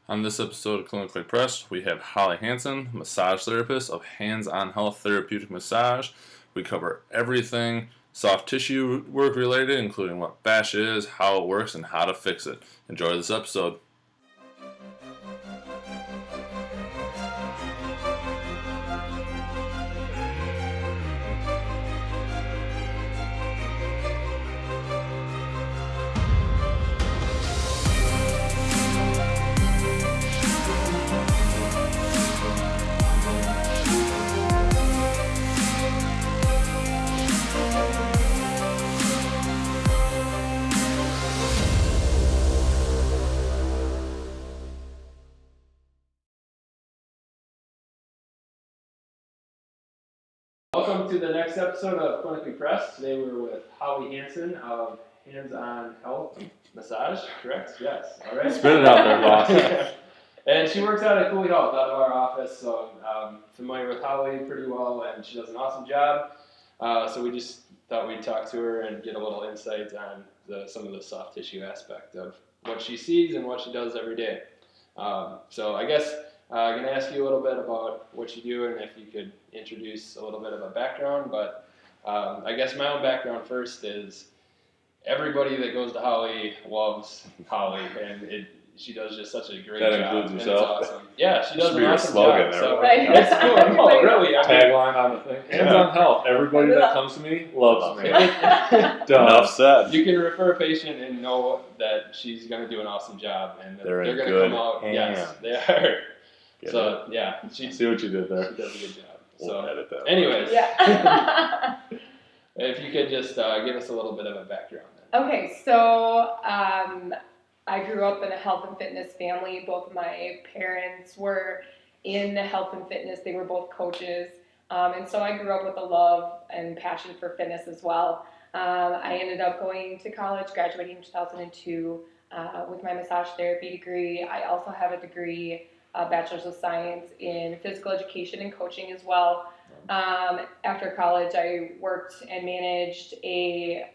On this episode of Clinically Pressed, we have Holly Hanson, massage therapist of Hands-On Health Therapeutic Massage. We cover everything soft tissue work related, including what fascia is, how it works, and how to fix it. Enjoy this episode. Welcome to the next episode of Clinically Pressed. Today we're with Holly Hanson of Hands-On Health Massage, correct? Yes. All right. Spit it out there, boss. And she works out at Cooley Health out of our office, so I'm familiar with Holly pretty well, and she does an awesome job. So we just thought we'd talk to her and get a little insight on some of the soft tissue aspect of what she sees and what she does every day. So I guess I'm going to ask you a little bit about what you do and if you could introduce a little bit of a background. But I guess my own background first is everybody that goes to Holly loves Holly, and she does just such a great job. That includes yourself. It's awesome. Yeah, she does Should an be your awesome slogan job. there. So Right. it's cool. No, really. I mean, Tagline on the thing. Hands-On Health. Everybody that comes to me loves me. Enough said. you can refer a patient and know that she's going to do an awesome job, and that They're in going to good come out. hands. Yes, they are. Get So yeah, she See what you did there. does a good job. We'll So edit that. anyways, Yeah. if you could just give us a little bit of a background then. Okay, so I grew up in a health and fitness family. Both of my parents were in the health and fitness. They were both coaches. And so I grew up with a love and passion for fitness as well. I ended up going to college, graduating in 2002 with my massage therapy degree. I also have a degree, Bachelor's of Science in physical education and coaching as well. After college, I worked and managed a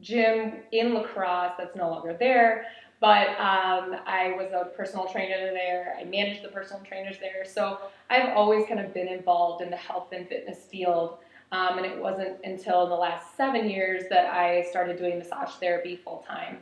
gym in La Crosse that's no longer there, but I was a personal trainer there. I managed the personal trainers there, so I've always kind of been involved in the health and fitness field, and it wasn't until the last 7 years that I started doing massage therapy full time.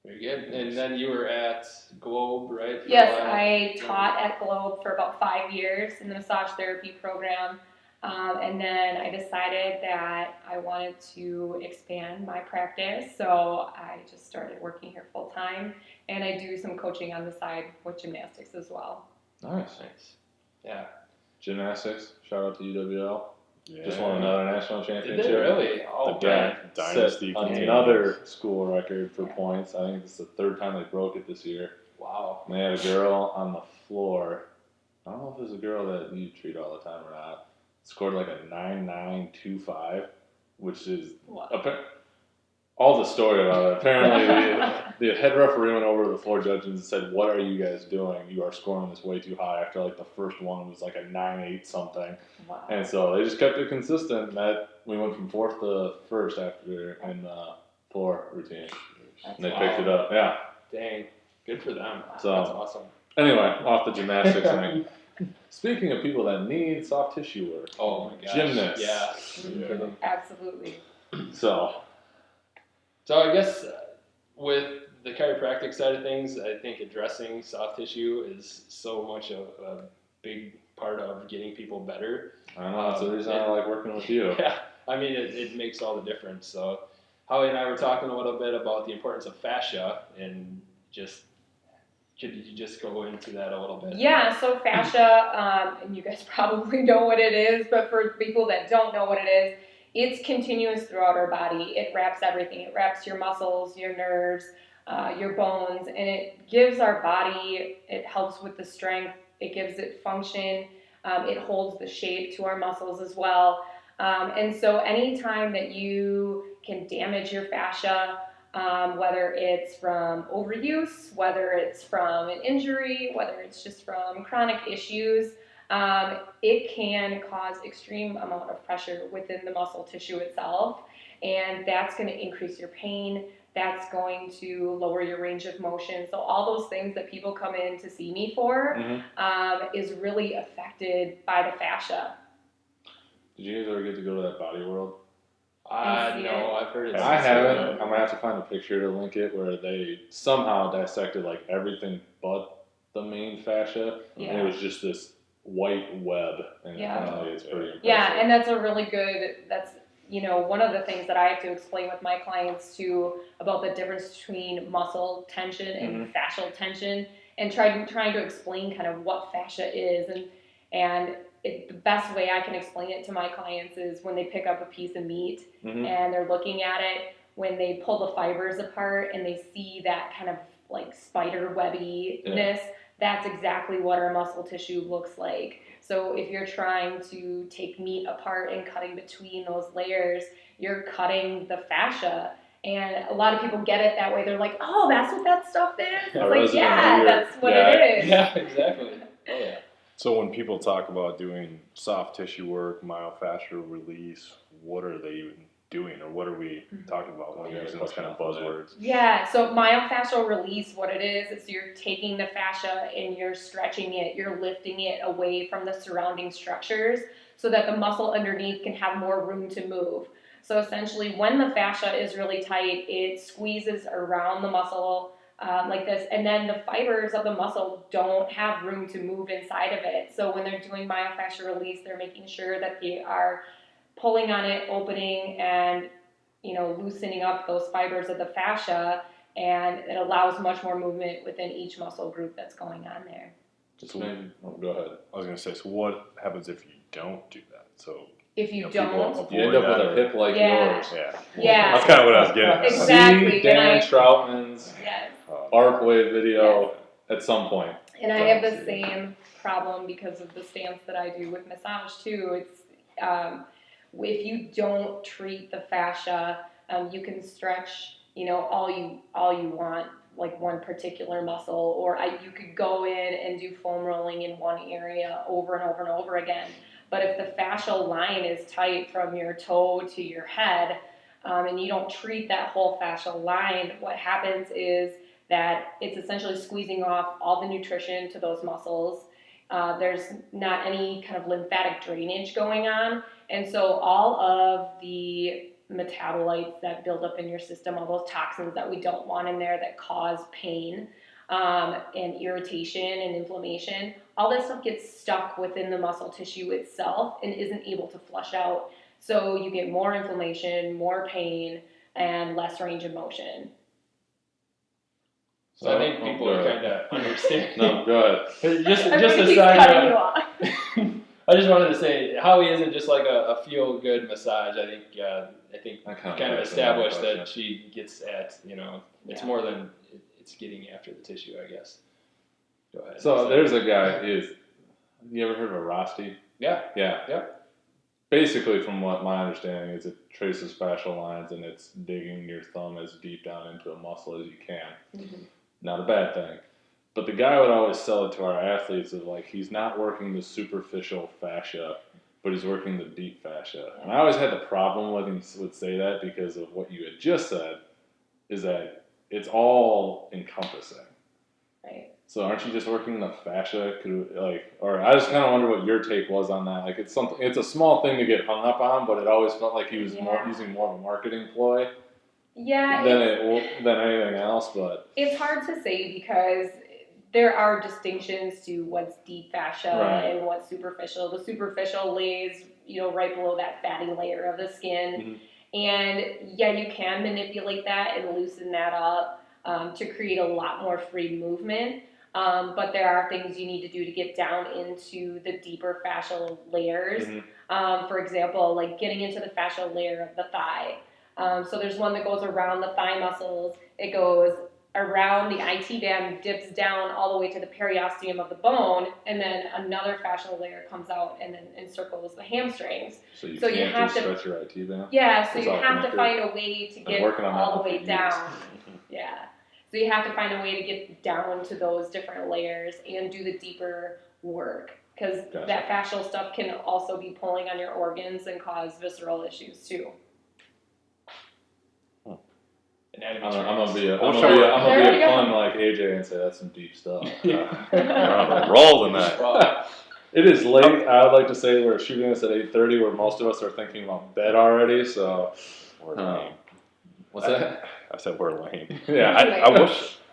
Very good. And then you were at Globe, right? for a Yes, while? I taught at Globe for about 5 years in the massage therapy program. And then I decided that I wanted to expand my practice, so I just started working here full time, and I do some coaching on the side with gymnastics as well. Nice. Nice. Yeah. Gymnastics. Shout out to UWL. Yeah. Just won another national Did championship. they really? Oh, Again, man. Dynasty set games. another school record for Yeah. points. I think it's the third time they broke it this year. Wow. And they had a girl on the floor. I don't know if it was a girl that you treat all the time or not. Scored like a 9.925, which is Wow. all the story about it. Apparently, the head referee went over to the floor judges and said, "What are you guys doing? You are scoring this way too high." After like the first one was like a 9.8 something, Wow. and so they just kept it consistent. And that we went from fourth to first after in the floor routine, That's and they Wow. picked it up. Yeah. Dang. Good for them. So- That's awesome. Anyway, off the gymnastics thing. Speaking of people that need soft tissue work, Oh my gosh. Gymnasts. Yeah. Yeah. Absolutely. so So I guess with the chiropractic side of things, I think addressing soft tissue is so much of a big part of getting people better. I don't know. That's the reason I like working with you. Yeah, I mean, it makes all the difference. So Holly and I were talking a little bit about the importance of fascia, and just could you just go into that a little bit? Yeah, so fascia, and you guys probably know what it is, but for people that don't know what it is, it's continuous throughout our body. It wraps everything. It wraps your muscles, your nerves, your bones, and it gives our body, it helps with the strength, it gives it function, it holds the shape to our muscles as well. And so anytime that you can damage your fascia, whether it's from overuse, whether it's from an injury, whether it's just from chronic issues, it can cause extreme amount of pressure within the muscle tissue itself, and that's going to increase your pain, that's going to lower your range of motion. So all those things that people come in to see me for is really affected by the fascia. Did you guys ever get to go to that Body World? No, I've heard it. I haven't. I'm gonna have to find a picture to link it where they somehow dissected like everything but the main fascia, and it was just this white web, and apparently it's pretty impressive. Yeah, and that's a really good. That's one of the things that I have to explain with my clients too about the difference between muscle tension and fascial tension, and trying to explain kind of what fascia is, and the best way I can explain it to my clients is when they pick up a piece of meat and they're looking at it, when they pull the fibers apart and they see that kind of like spider webbiness, that's exactly what our muscle tissue looks like. So if you're trying to take meat apart and cutting between those layers, you're cutting the fascia. And a lot of people get it that way. They're like, oh, that's what that stuff is? It's like, yeah, that's what it is. Yeah, exactly. Oh, yeah. So when people talk about doing soft tissue work, myofascial release, what are they even doing, or what are we talking about when we're using those kind of buzzwords? Yeah, so myofascial release, what it is you're taking the fascia and you're stretching it, you're lifting it away from the surrounding structures so that the muscle underneath can have more room to move. So essentially, when the fascia is really tight, it squeezes around the muscle like this, and then the fibers of the muscle don't have room to move inside of it. So when they're doing myofascial release, they're making sure that they are pulling on it, opening, and loosening up those fibers of the fascia, and it allows much more movement within each muscle group that's going on there. Go ahead. I was going to say, so what happens if you don't do that? So if you don't, you end up with a hip like yours. Yeah. That's kind of what I was getting at. Exactly. See Dan Troutman's Arcwave video at some point. And I have the same problem because of the stance that I do with massage too. It's if you don't treat the fascia, you can stretch, all you want, like one particular muscle, or you could go in and do foam rolling in one area over and over and over again. But if the fascial line is tight from your toe to your head, and you don't treat that whole fascial line, what happens is that it's essentially squeezing off all the nutrition to those muscles. There's not any kind of lymphatic drainage going on. And so all of the metabolites that build up in your system, all those toxins that we don't want in there that cause pain and irritation and inflammation, all that stuff gets stuck within the muscle tissue itself and isn't able to flush out. So you get more inflammation, more pain, and less range of motion. So I think people are kind of understand. No, go ahead. Just a side note. I just wanted to say Howie isn't just like a feel good massage. I think kind of established that she gets at it's more than it's getting after the tissue, I guess. Go ahead. So there's a guy. You ever heard of a Rosti? Yeah. Basically, from what my understanding is, it traces fascial lines and it's digging your thumb as deep down into a muscle as you can. Not a bad thing. But the guy would always sell it to our athletes of like, he's not working the superficial fascia, but he's working the deep fascia. And I always had the problem when he would say that because of what you had just said, is that it's all encompassing. Right. So aren't you just working the fascia? Or I just kind of wonder what your take was on that. Like it's a small thing to get hung up on, but it always felt like he was using more of a marketing ploy. Yeah. Than anything else, but it's hard to say because there are distinctions to what's deep fascia and what's superficial. The superficial lays, right below that fatty layer of the skin. And you can manipulate that and loosen that up to create a lot more free movement. But there are things you need to do to get down into the deeper fascial layers. For example, like getting into the fascial layer of the thigh. So there's one that goes around the thigh muscles. It goes around the IT band, dips down all the way to the periosteum of the bone, and then another fascial layer comes out and then encircles the hamstrings. So you have to stretch your IT band? Yeah, so you have to find a way to get all the way down. Yeah. So you have to find a way to get down to those different layers and do the deeper work. Because that fascial stuff can also be pulling on your organs and cause visceral issues too. anatomy I'm trains. gonna be a There we go. pun like AJ and say that's some deep stuff. Yeah. We're on a roll tonight. Well, It is late. I would like to say we're shooting this at 8:30, where most of us are thinking about bed already. So, We're lame. what's that? I said we're lame. Yeah,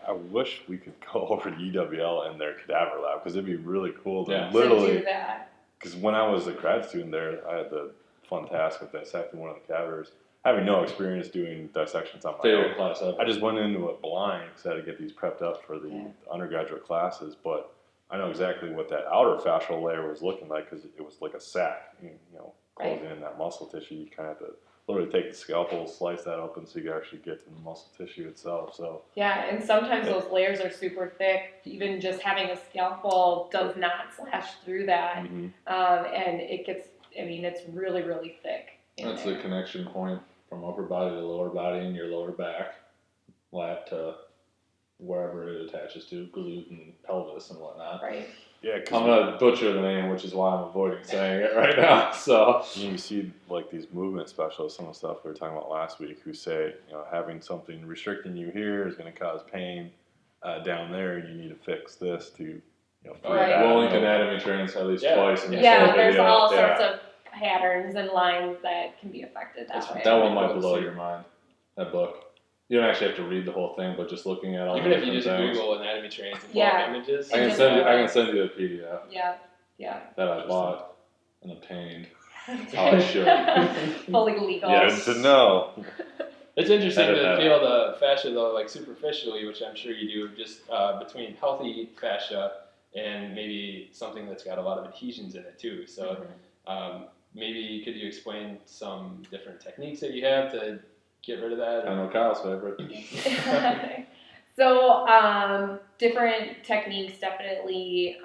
I wish we could go over to EWL and their cadaver lab because it'd be really cool to Yeah. To do literally. that. Because when I was a grad student there, I had the fun task of dissecting one of the cadavers. Having no experience doing dissections on my favorite own, class ever. I just went into it blind because I had to get these prepped up for the undergraduate classes. But I know exactly what that outer fascial layer was looking like because it was like a sac, closing in that muscle tissue. You kind of have to literally take the scalpel, slice that open so you can actually get to the muscle tissue itself. So Yeah, and sometimes those layers are super thick. Even just having a scalpel does not slash through that, and it gets. I mean, it's really, really thick. That's the connection point from upper body to lower body and your lower back, lat to wherever it attaches to, glute and pelvis and whatnot. Right. yeah, I'm because gonna butcher the name, which is why I'm avoiding saying it right now. So you see like these movement specialists, some of the stuff we were talking about last week, who say having something restricting you here is going to cause pain down there. You need to fix this to free Right. that. we'll link anatomy trains at least Yeah. twice in this Yeah, whole there's video. all Yeah. sorts of patterns and lines that can be affected that way. That one might blow your mind. That book. You don't actually have to read the whole thing, but just looking at all even the if you just different things. Google anatomy trains and pull Yeah. up images. I can just send you a PDF Yeah. that I bought and obtained. How I should. Fully legal. Good to know. It's interesting Edit to that feel the fascia though, like superficially, which I'm sure you do, just between healthy fascia and maybe something that's got a lot of adhesions in it too. So maybe could you explain some different techniques that you have to get rid of that? I know Kyle's favorite. So, different techniques, definitely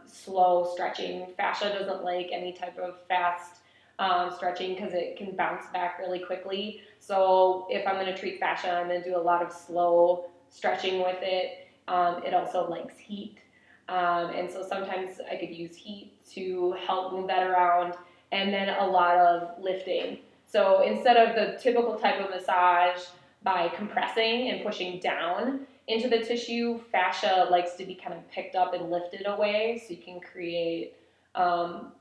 slow stretching. Fascia doesn't like any type of fast stretching because it can bounce back really quickly. So if I'm going to treat fascia, I'm going to do a lot of slow stretching with it. It also likes heat. And so sometimes I could use heat to help move that around, and then a lot of lifting. So instead of the typical type of massage by compressing and pushing down into the tissue, fascia likes to be kind of picked up and lifted away, so you can create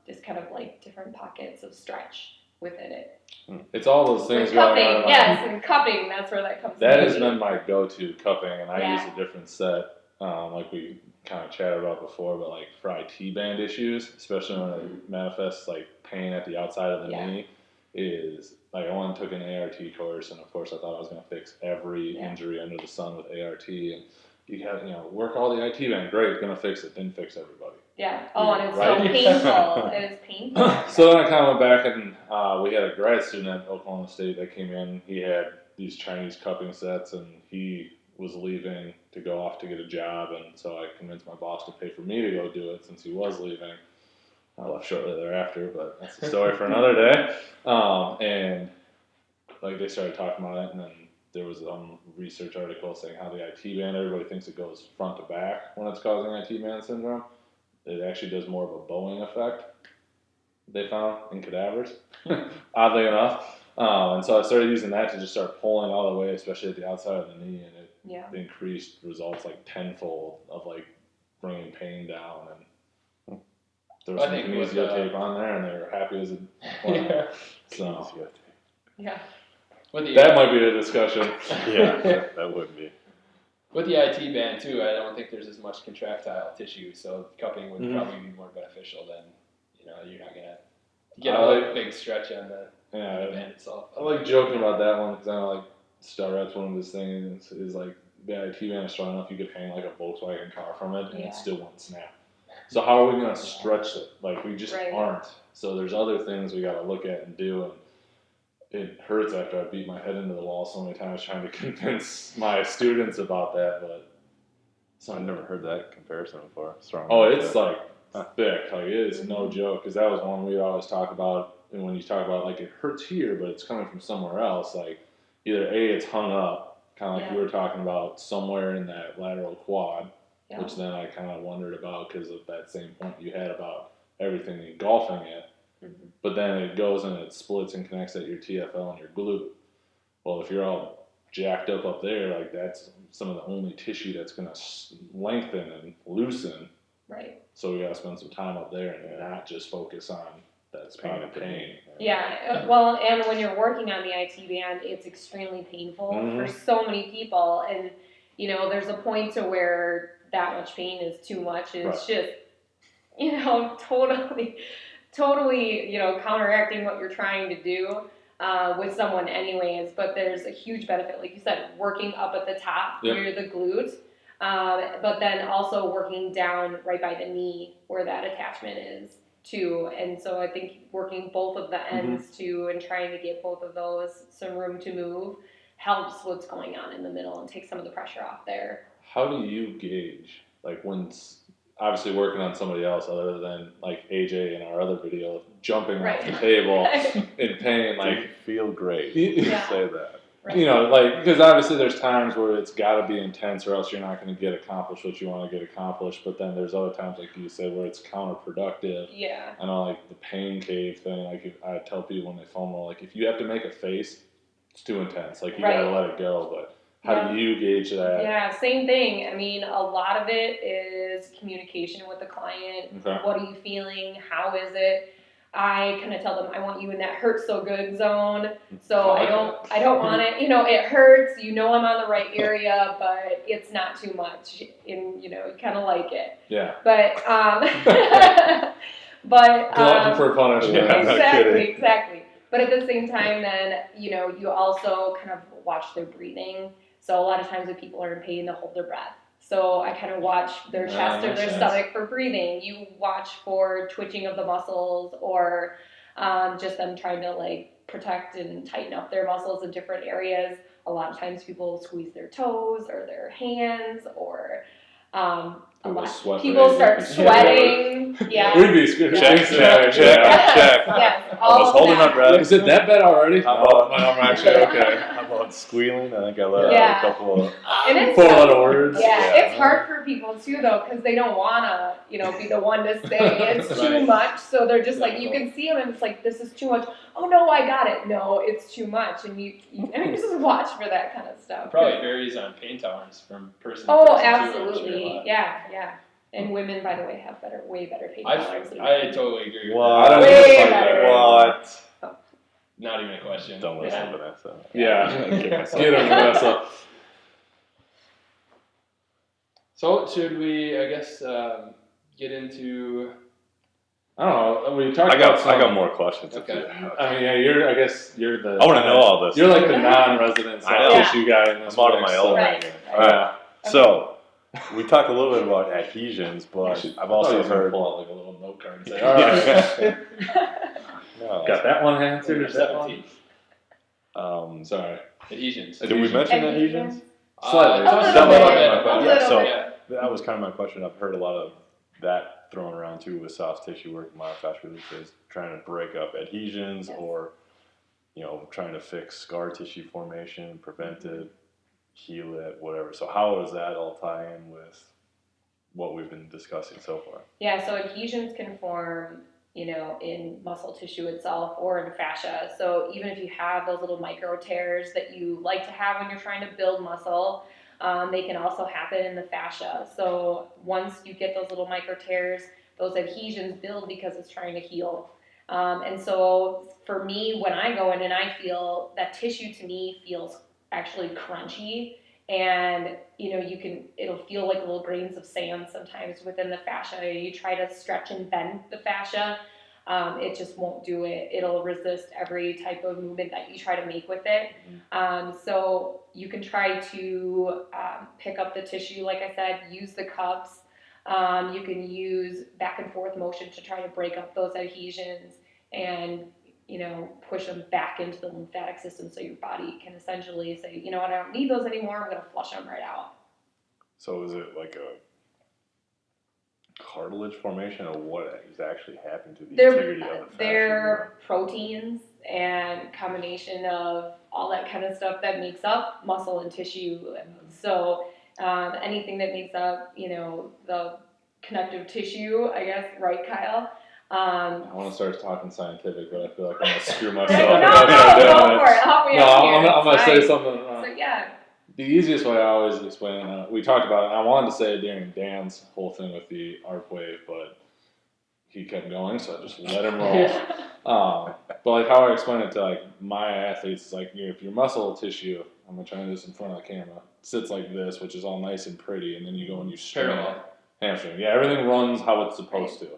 just kind of like different pockets of stretch within it. It's all those things With going cupping, on. yes, and cupping, that's where that comes That in. has been my go-to cupping, and I Yeah. use a different set, like we kind of chatted about before, but like for IT band issues, especially when it manifests like pain at the outside of the knee, is like I went and took an ART course, and of course I thought I was going to fix every injury under the sun with ART, and you got work all the IT band, great, gonna fix it, didn't fix everybody. Yeah. Oh, and it's Right? so painful. It is painful. So then I kind of went back and we had a grad student at Oklahoma State that came in. He had these Chinese cupping sets, and he was leaving to go off to get a job, and so I convinced my boss to pay for me to go do it since he was leaving. I left shortly thereafter, but that's a story for another day. And like they started talking about it, and then there was a research article saying how the IT band, everybody thinks it goes front to back when it's causing IT band syndrome. It actually does more of a bowing effect, they found in cadavers, oddly enough. And so I started using that to just start pulling all the way, especially at the outside of the knee, and it increased results like tenfold of like bringing pain down. And there was some kinesio tape on there, and they were happy as a Yeah. So Yeah. that might be a discussion. Yeah, that would be. With the IT band too, I don't think there's as much contractile tissue, so cupping would probably be more beneficial than you're not gonna get a big stretch on the band itself. I like joking about that one because I know like Starrett's one of his things is like the IT band is strong enough you could hang like a Volkswagen car from it and it still won't snap. So how are we gonna stretch it? Like we just aren't. So there's other things we gotta look at and do, and it hurts after I beat my head into the wall so many times trying to convince my students about that, but I've never heard that comparison before. Strong. oh, it's like thick. Like it is no joke, because that was one we always talk about. And when you talk about like it hurts here, but it's coming from somewhere else, like either it's hung up, kind of like you were talking about, somewhere in that lateral quad, which then I kind of wondered about because of that same point you had about everything engulfing it. But then it goes and it splits and connects at your TFL and your glute. Well, if you're all jacked up there, like that's some of the only tissue that's going to lengthen and loosen. Right. So we got to spend some time up there and not just focus on that spot of pain. Yeah. Well, and when you're working on the IT band, it's extremely painful for so many people, and you know, there's a point to where that much pain is too much. And it's just, you know, totally, you know, counteracting what you're trying to do with someone anyways. But there's a huge benefit, like you said, working up at the top near the glute, but then also working down right by the knee where that attachment is too. And so I think working both of the ends too and trying to get both of those some room to move helps what's going on in the middle and take some of the pressure off there. How do you gauge, like when obviously working on somebody else other than like AJ in our other video, jumping off the table in pain, like feel great. Yeah. Say that. Right. You know, like, because obviously there's times where it's got to be intense or else you're not going to get accomplished what you want to get accomplished. But then there's other times, like you said, where it's counterproductive. Yeah. I know, like the pain cave thing, like I tell people when they phone me, like if you have to make a face, it's too intense. Like you got to let it go. But how do you gauge that? Yeah, same thing. I mean, a lot of it is communication with the client. Okay. What are you feeling? How is it? I kind of tell them I want you in that hurt so good zone. So I don't want it. You know, it hurts. You know, I'm on the right area, but it's not too much. And you know, you kind of like it. Yeah. But but glutton for punishment. Exactly. But at the same time, then you know, you also kind of watch their breathing. So a lot of times when people are in pain, they'll hold their breath. So I kind of watch their chest or their stomach for breathing. You watch for twitching of the muscles or just them trying to like protect and tighten up their muscles in different areas. A lot of times people squeeze their toes or their hands or people start sweating. Yeah. We'd be scared. Check. Yes. I was holding my breath. Is it that bad already? I'm actually okay. How about squealing? I think I let out a couple of 4 words. Yeah, it's hard for people too though because they don't want to, you know, be the one to say it's too much. So they're just like, you can see them and it's like, this is too much. Oh no, I got it. No, it's too much. And you just watch for that kind of stuff. It probably varies on pain tolerance from person to person. Oh, absolutely. Yeah. And women, by the way, have way better pain tolerance. I totally agree with that. Way better. What? Not even a question. Don't listen to Vanessa. Yeah. Get him, Vanessa. So should we, I guess, get into... I don't know. We talked I got more questions. Okay. I mean, yeah, I guess you're the... I want to know all this. You're like the non-resident tissue guy in this. I'm out of my element. Right. All right. So, we talked a little bit about adhesions, but I've also heard... pull out like a little note card and say, all right. No. Got that one answered? Number 17. Sorry. Adhesions. Did we mention adhesions? Slightly. A little bit. That was kind of my question. I've heard a lot of that thrown around too with soft tissue work, myofascial release, trying to break up adhesions or, you know, trying to fix scar tissue formation, prevent it, heal it, whatever. So how does that all tie in with what we've been discussing so far? Yeah, so adhesions can form, you know, in muscle tissue itself or in fascia. So even if you have those little micro tears that you like to have when you're trying to build muscle, they can also happen in the fascia. So once you get those little micro tears, those adhesions build because it's trying to heal. And so for me, when I go in and I feel that tissue to me feels actually crunchy and, you know, it'll feel like little grains of sand sometimes within the fascia. You try to stretch and bend the fascia. It just won't do it. It'll resist every type of movement that you try to make with it. So you can try to pick up the tissue, like I said, use the cups. You can use back and forth motion to try to break up those adhesions and, you know, push them back into the lymphatic system so your body can essentially say, you know what, I don't need those anymore. I'm going to flush them right out. So is it like a cartilage formation or what is actually happening to the integrity of the fascia? They're proteins and combination of all that kind of stuff that makes up muscle and tissue. So anything that makes up, you know, the connective tissue, I guess, right, Kyle? I want to start talking scientific, but I feel like I'm going to screw myself. No, go for it. Help me out here. I'm going to say something. but yeah. The easiest way I always explain it, we talked about it, and I wanted to say it during Dan's whole thing with the arc wave, but he kept going, so I just let him roll. But like how I explain it to like my athletes, is like if your muscle tissue, I'm gonna try to do this in front of the camera, sits like this, which is all nice and pretty, and then you go and you strain it. Hamstring. Yeah, everything runs how it's supposed to.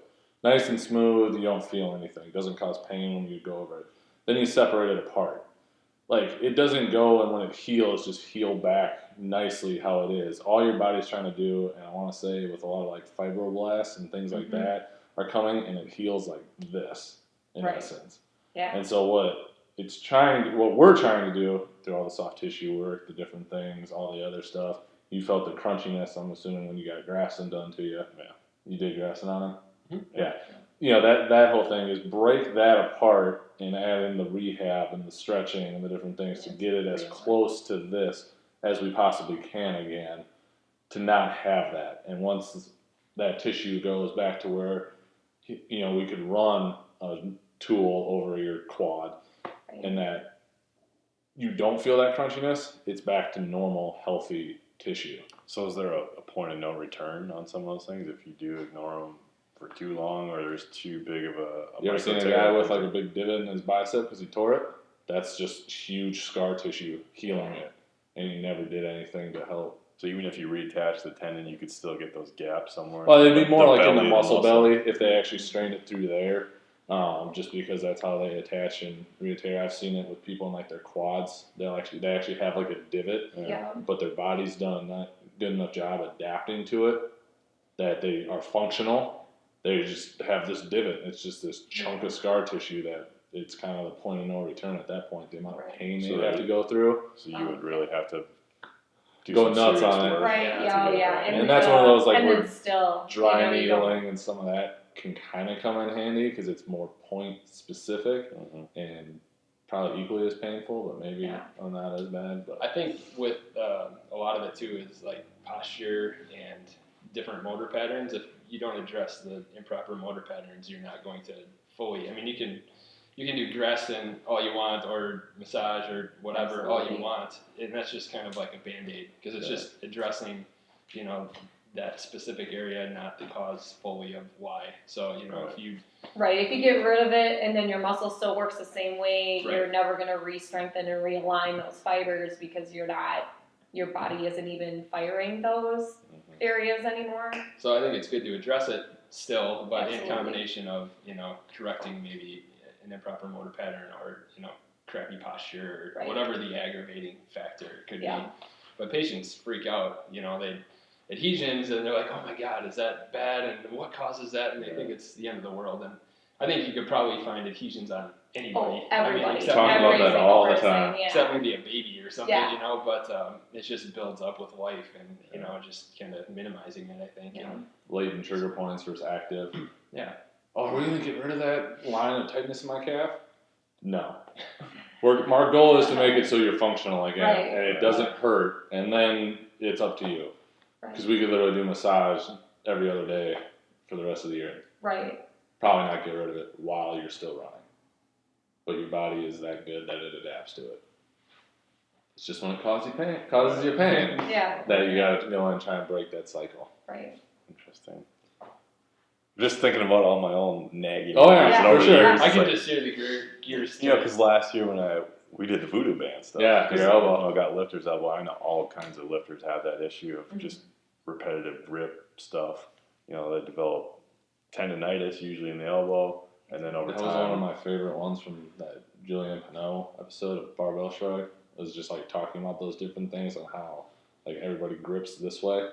Nice and smooth, you don't feel anything. It doesn't cause pain when you go over it. Then you separate it apart. Like, it doesn't go and when it heals, just heal back nicely how it is. All your body's trying to do, and I want to say with a lot of like fibroblasts and things like that, are coming and it heals like this, in essence. Yeah. And so what we're trying to do through all the soft tissue work, the different things, all the other stuff, you felt the crunchiness, I'm assuming, when you got Graston done to you. Yeah. You did Graston on him? Mm-hmm. Yeah. You know, that whole thing is break that apart and add in the rehab and the stretching and the different things to get it as close to this as we possibly can again, to not have that. And once that tissue goes back to where, you know, we could run a tool over your quad and that you don't feel that crunchiness, it's back to normal, healthy tissue. So is there a point of no return on some of those things if you do ignore them for too long, or there's too big of a you ever seen a guy with like a big divot in his bicep because he tore it? That's just huge scar tissue healing it, and he never did anything to help. So even if you reattach the tendon, you could still get those gaps somewhere? Well, it'd be more like in the muscle belly if they actually strained it through there, just because that's how they attach and reattach. I've seen it with people in like their quads. They actually have like a divot, but their body's done not good enough job adapting to it that they are functional. They just have this divot. It's just this chunk of scar tissue that it's kind of the point of no return at that point. The amount of pain they have to go through. So you would really have to go nuts on it. Right, And that's one of those like where still, dry needling and some of that can kind of come in handy because it's more point specific and probably equally as painful, but maybe not as bad. But I think with a lot of it too is like posture and different motor patterns. If you don't address the improper motor patterns, you're not going to fully. I mean, you can do Graston all you want, or massage or whatever all you want, and that's just kind of like a band-aid because it's just addressing, you know, that specific area, not the cause fully of why. So, you know, if you get rid of it and then your muscle still works the same way, you're never going to re-strengthen and realign those fibers because your body isn't even firing those areas anymore. So I think it's good to address it still, but in combination of, you know, correcting maybe an improper motor pattern or, you know, crappy posture or whatever the aggravating factor could be. But patients freak out, you know, they adhesions and they're like, oh my God, is that bad? And what causes that? And they think it's the end of the world. And I think you could probably find adhesions on anybody. Everybody. I mean, talk about that all the time. Except maybe a baby or something, you know, but it just builds up with life and, you know, just kind of minimizing it, I think. And latent trigger points versus active. Oh, are we going to get rid of that line of tightness in my calf? No. Our goal is to make it so you're functional again and it doesn't hurt, and then it's up to you. Because we could literally do massage every other day for the rest of the year. Right. Probably not get rid of it while you're still running. But your body is that good that it adapts to it. It's just when it causes you pain that you got to go and try and break that cycle. Right. Interesting. Just thinking about all my own nagging. Oh yeah, for sure. I can just hear the gears. You know, because last year when we did the voodoo band stuff. Yeah, because I got lifter's elbow. I know all kinds of lifters have that issue of just repetitive grip stuff. You know, they develop tendonitis usually in the elbow, and then over time. That was one of my favorite ones from that Julian Pinot episode of Barbell Shrug. It was just like talking about those different things and how like everybody grips this way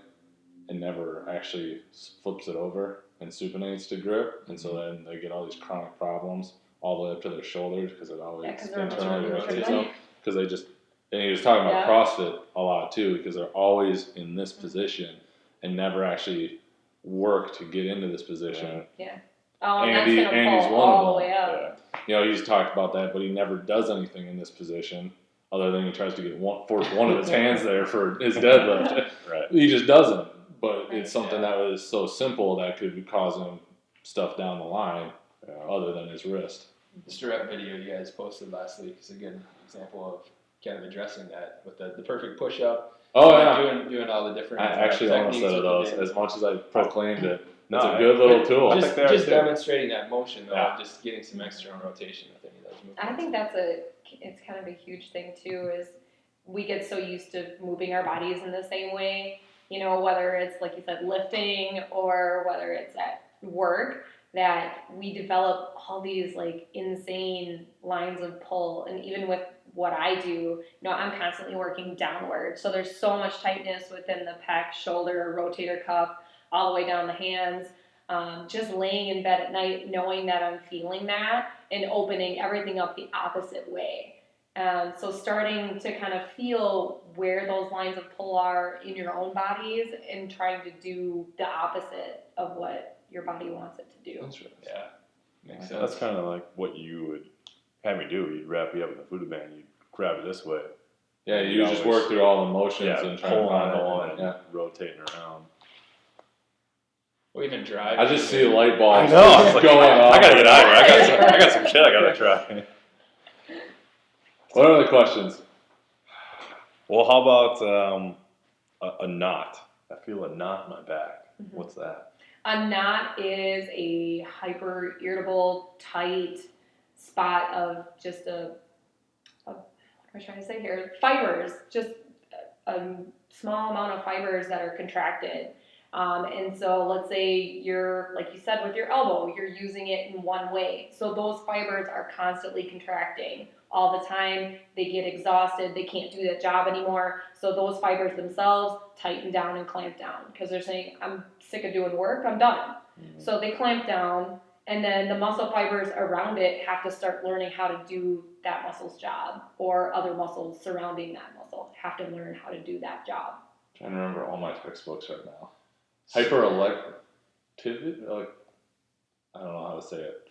and never actually flips it over and supinates to grip, and so then they get all these chronic problems all the way up to their shoulders because it always internally rotates them. Because they just, and he was talking about CrossFit a lot too, because they're always in this position and never actually work to get into this position. Andy's one of them. You know, he's talked about that, but he never does anything in this position other than he tries to force one of his hands there for his deadlift. He just doesn't. But it's something that was so simple that could cause him stuff down the line other than his wrist. The strap video you guys posted last week is a good example of kind of addressing that with the perfect push-up. Oh yeah. Doing all the different I actually own a techniques set of with the those. band. As much as I proclaimed it, No, it's a good little tool. I Just, think they are just too. demonstrating that motion though, Yeah. just getting some extra rotation with any of those movements. I think it's kind of a huge thing too, is we get so used to moving our bodies in the same way, you know, whether it's like you said, lifting or whether it's at work, that we develop all these like insane lines of pull. And even with what I do, you know, I'm constantly working downward. So there's so much tightness within the pec, shoulder, rotator cuff, all the way down the hands. Just laying in bed at night, knowing that I'm feeling that and opening everything up the opposite way. So starting to kind of feel where those lines of pull are in your own bodies and trying to do the opposite of what your body wants it to do. Interesting. Yeah, makes So sense. that's kind of like what you would have me do. You'd wrap me up in the food band. You'd grab it this way. Yeah, you just work through all the motions Yeah, and try to pulling find on it. and Yeah. rotating around. Or even drive. I just see light bulbs I was like, going off. I gotta get out of here. I got some shit I gotta try. What are the questions? Well, how about a knot? I feel a knot in my back. Mhm. What's that? A knot is a hyper irritable, tight spot of just what am I trying to say here? Fibers, just a small amount of fibers that are contracted. And so let's say you're, like you said, with your elbow, you're using it in one way. So those fibers are constantly contracting all the time. They get exhausted. They can't do that job anymore. So those fibers themselves tighten down and clamp down because they're saying, I'm sick of doing work. I'm done. Mm-hmm. So they clamp down, and then the muscle fibers around it have to start learning how to do that muscle's job, or other muscles surrounding that muscle have to learn how to do that job. I'm trying to remember all my textbooks right now. Hyperelectivity? Like, I don't know how to say it.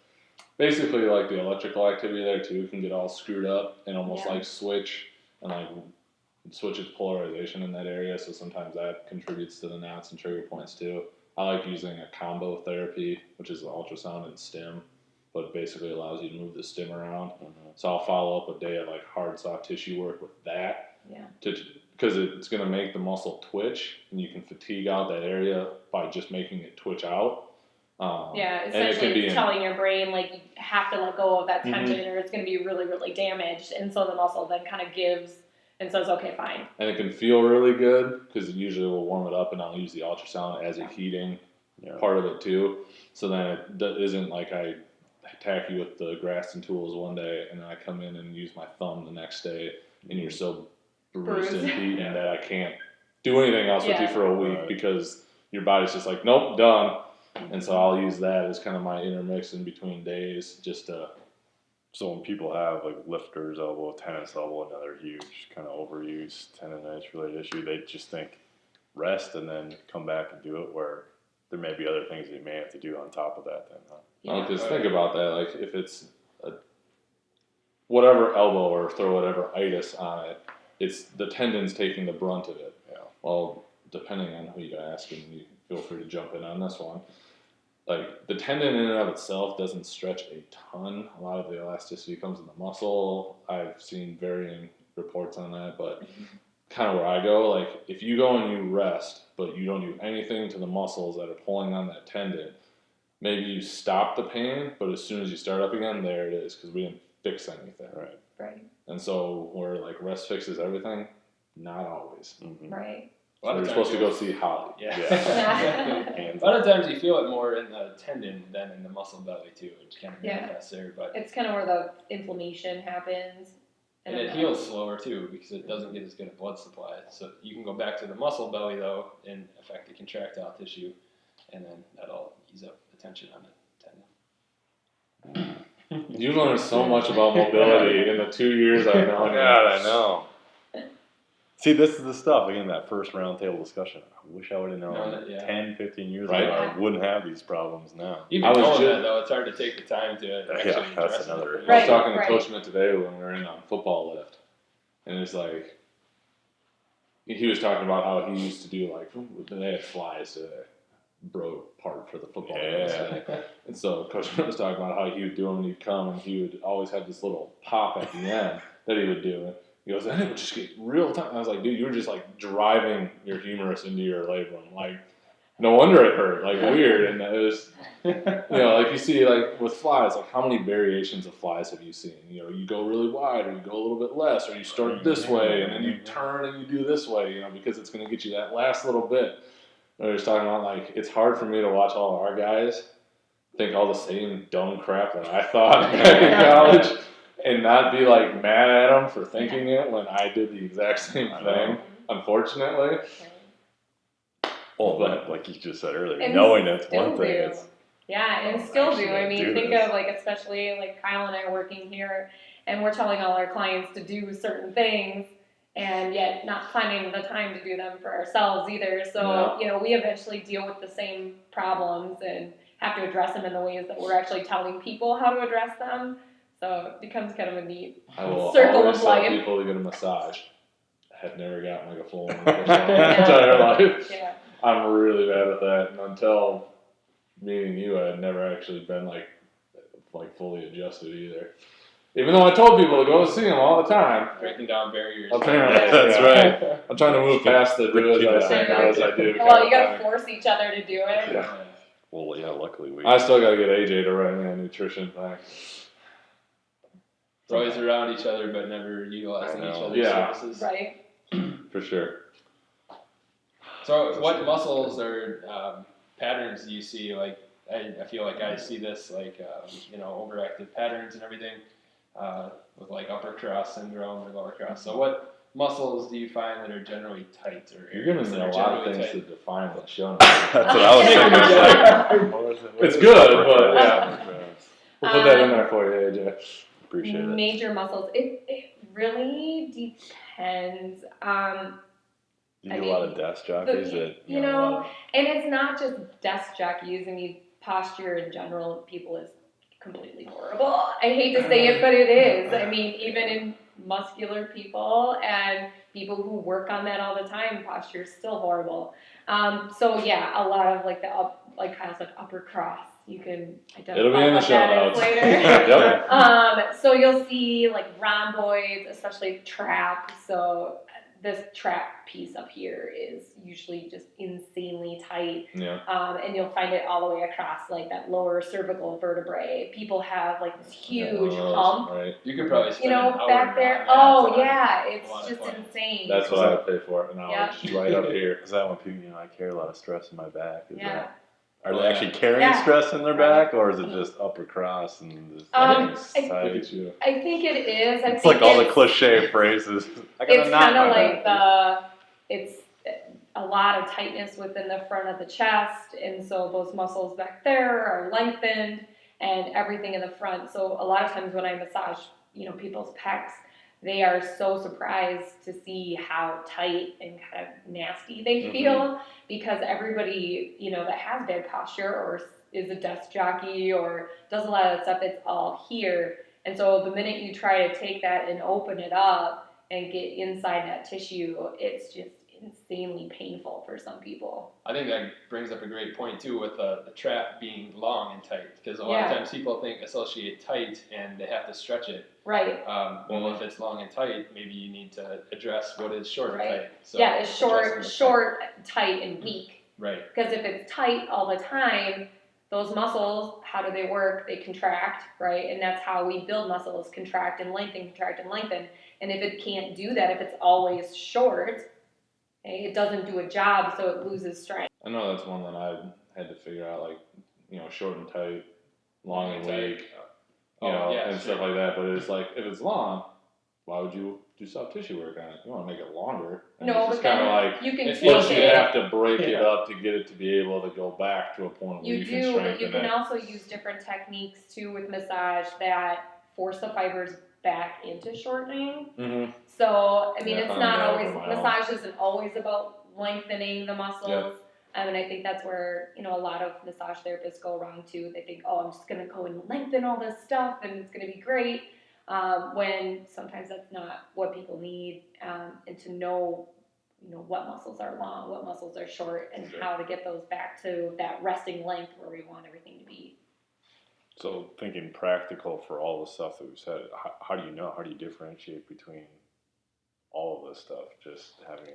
Basically, like the electrical activity there too can get all screwed up and almost Yeah. like switch and like switch its polarization in that area. So sometimes that contributes to the knots and trigger points too. I like using a combo therapy, which is ultrasound and stim, but it basically allows you to move the stim around. So I'll follow up a day of like hard soft tissue work with that. Yeah. Because it's going to make the muscle twitch, and you can fatigue out that area by just making it twitch out. Yeah, and it can essentially be it's telling your brain like you have to let go of that Mhm. tension or it's going to be really, really damaged. And so the muscle then kind of gives and says, okay, fine. and it can feel really good because usually we'll warm it up, and I'll use the ultrasound as a heating part of it too. So then it isn't like I attack you with the Graston tools one day, and then I come in and use my thumb the next day, and you're so bruised and beaten that I can't do anything else with you for a week because your body's just like, nope, done. And so I'll use that as kind of my intermix in between days, just to. So when people have like lifter's elbow, tennis elbow, another huge kind of overused tendonitis related issue, they just think rest and then come back and do it, where there may be other things that you may have to do on top of that then, huh? Well, because think about that, like if it's a whatever elbow or throw whatever itis on it, it's the tendon's taking the brunt of it. Yeah. Well, depending on who you ask, and you feel free to jump in on this one. Like the tendon in and of itself doesn't stretch a ton. A lot of the elasticity comes in the muscle. I've seen varying reports on that, but kind of where I go, like if you go and you rest, but you don't do anything to the muscles that are pulling on that tendon, maybe you stop the pain, but as soon as you start up again, there it is, because we didn't fix anything. Right. And so where like rest fixes everything, not always. Mm-hmm. Right. A lot So of you're times supposed to go see Holly. Yeah. Hands A lot of times you feel it more in the tendon than in the muscle belly too, which kind of Yeah. manifests there. But It's kind of where the inflammation happens. and it heals slower too because it doesn't get as good a blood supply. So you can go back to the muscle belly though and affect the contractile tissue, and then that'll ease up the tension on the tendon. You've learned so much about mobility in the 2 years I've known you. God, I know. See, this is the stuff, again, that first roundtable discussion. I wish I would have known Known it, yeah. 10, 15 years Right. ago. I wouldn't have these problems now. Even I was knowing just- that though, it's hard to take the time to actually that's address another- it. I was Right, talking to right. Coach Schmidt today when we were in on football lift, and it's like he was talking about how he used to do like they had flies to broke part for the football Yeah. game. And so Coach Schmidt was talking about how he would do them, and he'd come and he would always have this little pop at the end that he would do. He goes, and it would just get real tight. I was like, dude, you were just like driving your humerus into your labrum. Like, no wonder it hurt. Like, weird. And it was, like you see, like with flies, like how many variations of flies have you seen? You go really wide, or you go a little bit less, or you start this way, and then you turn and you do this way, because it's going to get you that last little bit. I was talking about, like, it's hard for me to watch all of our guys think all the same dumb crap that I thought in college and not be, like, mad at them for thinking it when I did the exact same thing, unfortunately. Well, but like you just said earlier, And knowing it's still one thing. do. It's, Yeah, and still do. I mean, think this. of like, especially like Kyle and I are working here, and we're telling all our clients to do certain things, and yet not finding the time to do them for ourselves either. So, we eventually deal with the same problems and have to address them in the ways that we're actually telling people how to address them. So it becomes kind of a neat I will circle always of tell life. people to get a massage. I have never gotten like a full one in my entire life. Yeah. I'm really bad at that, and until meeting you, I had never actually been like fully adjusted either. Even though I told people to go see them all the time. Breaking down barriers. Apparently, That's right. I'm trying to move past the do as I say, not as I do. Well, you gotta force each other to do it. Yeah. well, yeah, luckily we. I still gotta get AJ to write me a nutrition thing. We're always around each other, but never utilizing each other's services. Right. For sure. So, what muscles or patterns do you see? Like, I feel like I see this, like, overactive patterns and everything with like upper cross syndrome or lower cross. So, what muscles do you find that are generally tight or You're giving me a lot of things to define what's shown. That's what I was thinking. It's good, but yeah. We'll put that in there for you, AJ. Appreciate it. Major muscles. It really depends. You get a lot of desk jockeys that and it's not just desk jockeys. I mean, posture in general, people is completely horrible. I hate to say it, but it is. I mean, even in muscular people and people who work on that all the time, posture is still horrible. So yeah, a lot of like like Kyle said, upper cross. You can identify It'll be in the what show that notes. is later. Yep. So you'll see like rhomboids, especially trap. So this trap piece up here is usually just insanely tight. Yeah. And you'll find it all the way across like that lower cervical vertebrae. People have like this huge hump. Right. You could probably spend an hour back there. on that. Oh yeah, it's just fun. insane. That's what I would pay for it. Now Yeah. it's just right up here. Is that when people, I carry a lot of stress in my back? Yeah. Are they actually carrying stress in their back, or is it just upper cross and just Look I at you. think it is. it's like all the cliche phrases. It's kind of like it's a lot of tightness within the front of the chest, and so those muscles back there are lengthened, and everything in the front. So a lot of times when I massage, people's pecs, they are so surprised to see how tight and kind of nasty they feel, because everybody, that has bad posture or is a desk jockey or does a lot of that stuff, it's all here. And so the minute you try to take that and open it up and get inside that tissue, it's just insanely painful for some people. I think that brings up a great point too with the trap being long and tight, because a lot of times people associate tight and they have to stretch it. Right. Well, if it's long and tight, maybe you need to address what is short and tight. So it's short, tight, and weak. Right. Because if it's tight all the time, those muscles, how do they work? They contract, right? And that's how we build muscles, contract and lengthen, contract and lengthen. And if it can't do that, if it's always short, it doesn't do a job, so it loses strength. I know that's one that I had to figure out, like, short and tight, long and weak, and stuff like that. But it's like, if it's long, why would you do soft tissue work on it? You want to make it longer. And No, it's just but kind of then like, you can plus tweak you it. have to break it up to get it to be able to go back to a point where you can You strengthen can it. also use different techniques too with massage that force the fibers back into shortening. Mm-hmm. So, I mean, Yeah, it's found not that always, over my own. massage isn't always about lengthening the muscles. Yep. And I think that's where, a lot of massage therapists go wrong too. They think, I'm just going to go and lengthen all this stuff and it's going to be great. When sometimes that's not what people need, and to know, what muscles are long, what muscles are short, and how to get those back to that resting length where we want everything to be. So thinking practical for all the stuff that we said, how do you know? How do you differentiate between all of this stuff, just having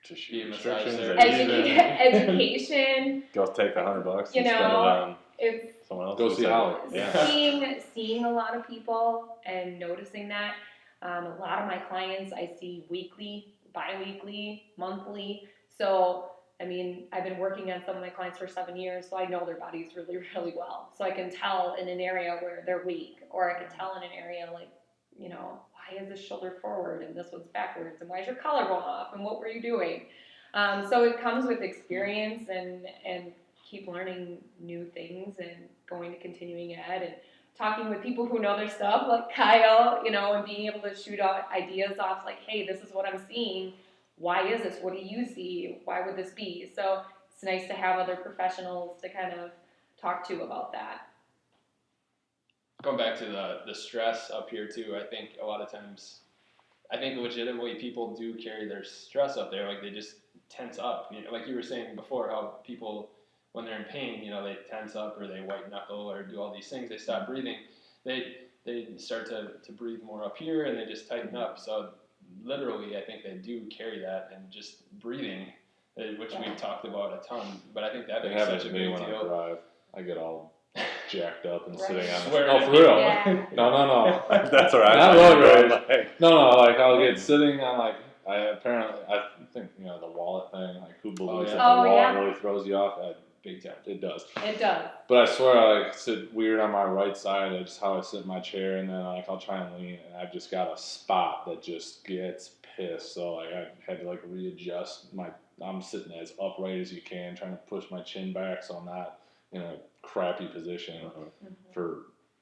tissue Be a massage restrictions, therapist. Education, go take $100 you and spend it know, on it's someone else. Go see Holly. Yeah. seeing a lot of people and noticing that. A lot of my clients I see weekly, bi-weekly, monthly. So, I mean, I've been working on some of my clients for 7 years, so I know their bodies really, really well. So I can tell in an area where they're weak, or I can tell in an area like, you know, why is this shoulder forward and this one's backwards, and why is your collar going off, and what were you doing? So it comes with experience and keep learning new things and going to continuing ed and talking with people who know their stuff, like Kyle, you know, and being able to shoot out ideas off like, hey, this is what I'm seeing. Why is this? What do you see? Why would this be? So it's nice to have other professionals to kind of talk to about that. Going back to the stress up here too, I think a lot of times, I think legitimately people do carry their stress up there, like they just tense up. You know, like you were saying before, how people, when they're in pain, you know, they tense up or they white knuckle or do all these things. They stop breathing. They start to breathe more up here and they just tighten up. So literally, I think they do carry that, and just breathing, which we've talked about a ton. But I think that It makes happens such a to me big when I deal. drive. I get all jacked up and Right. sitting on Swear no, to for real. Yeah. No. That's all right. Not road rage. Like, No, like I'll get sitting on like I think you know the wallet thing, like who believes yeah. that the Oh, wallet yeah. really throws you off? Big time. It does. It does. But I swear I like sit weird on my right side. That's just how I sit in my chair, and then like I'll try and lean, and I've just got a spot that just gets pissed. So like I had to like readjust my. I'm sitting as upright as you can, trying to push my chin back so I'm not in a crappy position for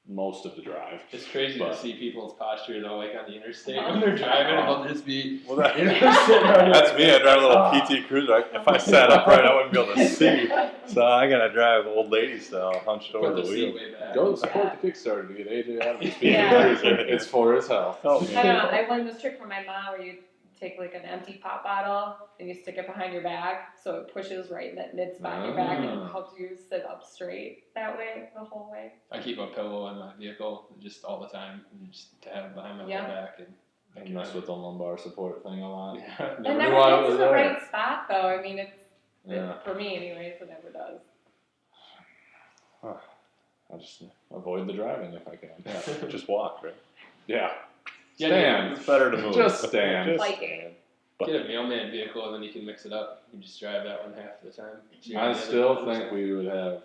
most of the drive. It's crazy But- to see people's posture though, like on the interstate when they're driving, they'll just be. well, that, You know, sitting on that's me. I drive a little Ah. PT Cruiser. If I sat upright, I wouldn't be able to see. So I gotta drive old lady style, hunched over Put the the wheel. seat way back. Go support the Kickstarter to get AJ out of the speed Yeah. cruiser. It's for his health. Oh, I learned this trick from my mom where you take like an empty pop bottle and you stick it behind your back so it pushes right in that mid spot in your back and it helps you sit up straight that way the whole way. I keep a pillow in my vehicle just all the time, just to have behind my Yeah. low back, and I mess with the lumbar support thing a lot. Yeah. It Never never knew why it gets was in the there. right spot though. I mean, Yeah. for me anyways, it never does. I just avoid the driving if I can. Yeah, just walk, right? Yeah. Yeah, Stand. It's better to move. Just stand. Just Like stand. Get a mailman vehicle and then you can mix it up. You just drive that one half the time. I still think we would have.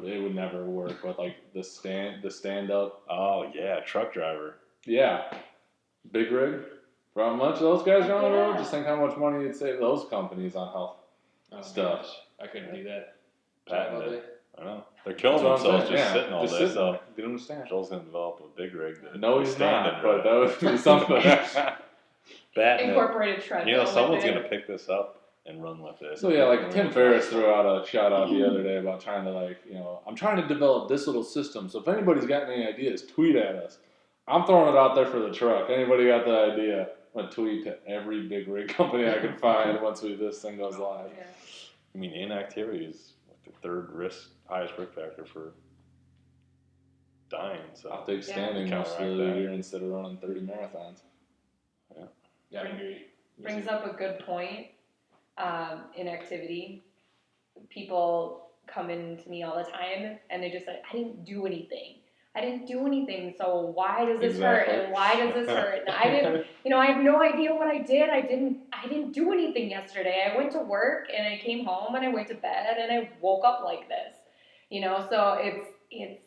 It would never work, but like the stand up. Oh yeah, truck driver. Yeah. Big rig. For how much those guys are on the road, Yeah. just think how much money you'd save those companies on health. Stuff. Gosh, I couldn't do that. Patent Drive all it. day. I know. They're killing That's what I'm themselves saying, just yeah. sitting all Just day. sitting So there. Get them to stand. Joel's gonna develop a big rig. That No, he's stand not, but that would be something. Batting it. incorporated treadmill. You know, someone's with it. gonna pick this up and run with it. So yeah, like Tim Ferriss threw out a shout out the other day about trying to like, you know, I'm trying to develop this little system. So if anybody's got any ideas, tweet at us. I'm throwing it out there for the truck. Anybody got the idea? I'm gonna tweet to every big rig company I can find once this thing goes live. Yeah. I mean, inactivity is like the third highest risk factor for dying. So I'll take Yeah. standing most of Counteract the that. year instead of running 30 marathons. Yeah, I agree. Brings up a good point. Inactivity. People come in to me all the time and they just say, I didn't do anything. So why does this hurt? Exactly. And why does this hurt? And I didn't, I have no idea what I did. I didn't do anything yesterday. I went to work and I came home and I went to bed and I woke up like this. So it's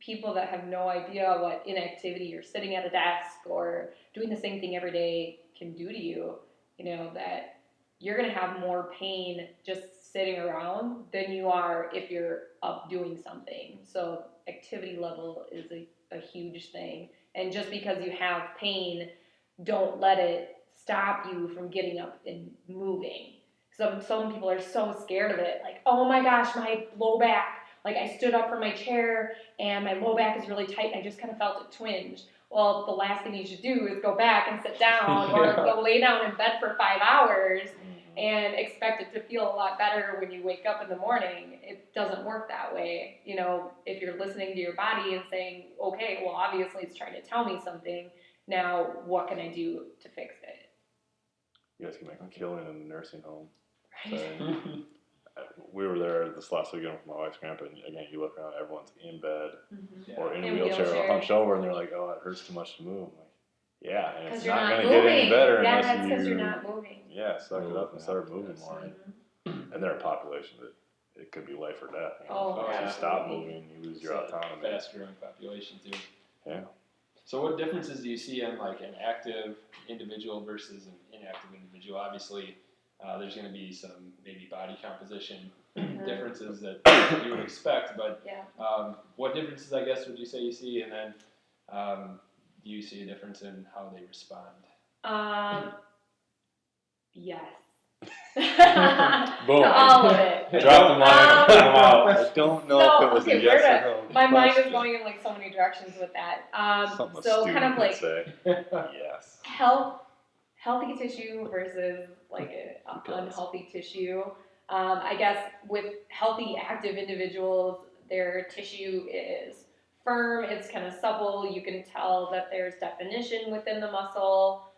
people that have no idea what inactivity or sitting at a desk or doing the same thing every day can do to you, that you're going to have more pain just sitting around than you are if you're up doing something. So activity level is a huge thing. And just because you have pain, don't let it stop you from getting up and moving. Some people are so scared of it. Like, oh my gosh, my low back. Like I stood up from my chair and my low back is really tight. And I just kind of felt it twinge. Well, the last thing you should do is go back and sit down or go lay down in bed for 5 hours and expect it to feel a lot better when you wake up in the morning. It doesn't work that way. If you're listening to your body and saying, okay, well, obviously it's trying to tell me something. Now, what can I do to fix it? you guys can make a killing in the nursing home. Right. So, we were there this last weekend with my wife's grandpa, and again, you look around, everyone's in bed Mhm. or in a In wheelchair or wheelchairs. hunched over, and they're like, "Oh, it hurts too much to move." I'm like, yeah, and it's 'Cause you're not not going to moving. get any better Yeah, unless that's you. 'cause you're not moving. Yeah, suck it up and start moving That's more. Mhm. And they're a population that it could be life or death. You know? Oh, If you yeah. stop absolutely. moving, you lose It's your a autonomy. fast growing population too. Yeah. So what differences do you see in like an active individual versus an inactive individual? Obviously, there's going to be some maybe body composition differences that you would expect, but Yeah. what differences I guess would you say you see, and then do you see a difference in how they respond? Yes. Boom. To all of it. Drop the mic. I'm out. I don't know So, if it was okay, a yes where or no. My mind is question. going in like so many directions with that. Something a So student kind of would like say. Yes. healthy tissue versus like Because. unhealthy tissue. I guess with healthy active individuals, their tissue is firm, it's kind of supple, you can tell that there's definition within the muscle.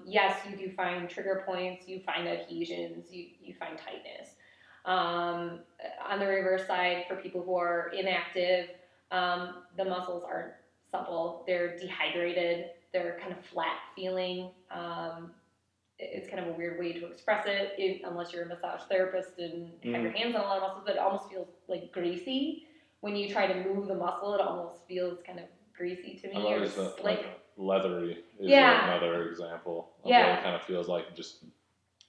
Yes, you do find trigger points, you find adhesions, you find tightness. On the reverse side, for people who are inactive, the muscles aren't supple, they're dehydrated, they're kind of flat feeling. It's kind of a weird way to express it, unless you're a massage therapist and have your hands on a lot of muscles, but it almost feels like greasy. When you try to move the muscle, it almost feels kind of greasy to me, I've or always slick. like leathery is Yeah. another example of Yeah. what it kind of feels like. Just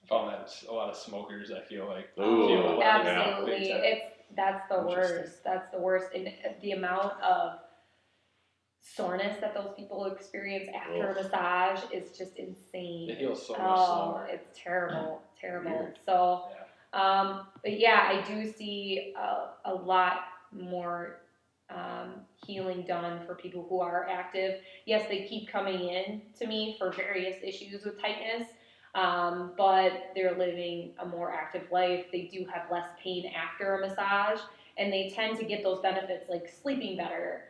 Found that a lot of smokers, I feel like, Ooh, feel yeah. Absolutely, that's the worst. That's the worst, and the amount of soreness that those people experience after a massage is just insane. It heals so much Oh, slower. it's terrible, terrible. Weird. So, Yeah. but yeah, I do see a lot more healing done for people who are active. Yes, they keep coming in to me for various issues with tightness, but they're living a more active life. They do have less pain after a massage, and they tend to get those benefits like sleeping better,